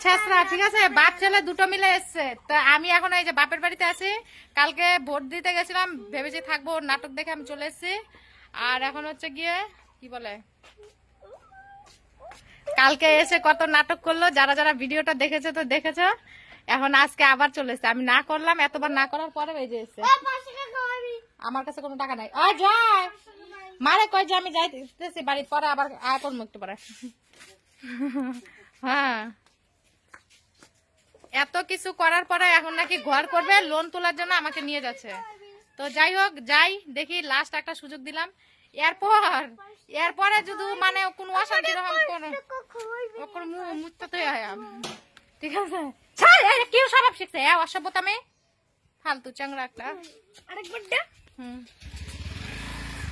ছেসরা, ঠিক আছে? বাপ ছেলে দুটো মিলে এসছে। তা আমি এখন এই যে বাপের বাড়িতে আছি, কালকে ভোট দিতে গেছিলাম, ভেবেছি থাকবো, নাটক দেখে আমি চলে এসেছি। আর এখন হচ্ছে গিয়ে কি বলে, কালকে এসে কত নাটক করলো, যারা যারা ভিডিওটা দেখেছে তো দেখেছো। এখন আজকে আবার চলে এসছে, আমি না করলাম, এতবার না করার পরে বেজে এসছে। আমার কাছে কোনো টাকা নাই। যা মারে কয় যে আমি যাইতেছি বাড়ি, পরে আবার আয় করবো একটু পরে। হ্যাঁ, এত কিছু করার পরে এখন নাকি ঘর করবে, লোন তোলার জন্য আমাকে নিয়ে যাচ্ছে। তো যাই হোক, যাই দেখি, লাস্ট একটা সুযোগ দিলাম। এরপরে যদি মানে কোনো অশান্তি ঠিক আছে, কেউ স্বভাব শিখছে অসভ্যতা মেয়ে, ফালতু চাংরা একটা।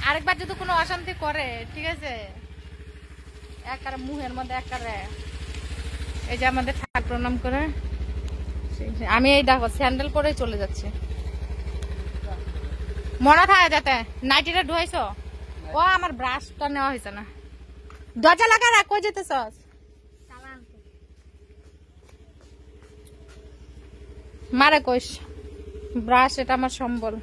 আরেকবার যদি কোনো অশান্তি করে, ঠিক আছে, একার মুহের মধ্যে একারে এই যে আমাদের ঠাকুর প্রণাম করে আমি এই দেখো স্যান্ডেল পরে চলে যাচ্ছি। মনে থাকে যাতে নাইটিটা ধুয়াইছ। ও আমার ব্রাশটা নেওয়া হয়েছে না, দরজা লাগা রাখ। কই যেতেছ? মারে কইস ব্রাশ, এটা আমার সম্বল।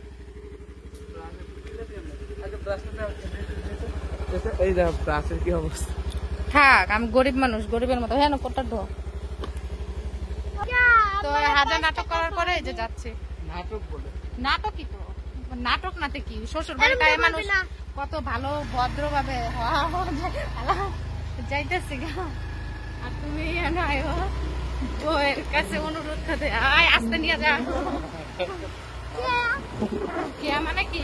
থাক, আমি গরিব মানুষ, গরিবের মতো। হ্যাঁ, কোটা ধো। তো হাজার নাটক করার পরে এই যে যাচ্ছি। নাটকই তো, নাটক নাতে কি, শ্বশুর বাড়িতে মানুষ কত ভালো ভদ্র ভাবে যাইতেছি। আর তুমি বউয়ের কাছে অনুরোধ করতে আসতে নিয়ে যা। কে মানে কি?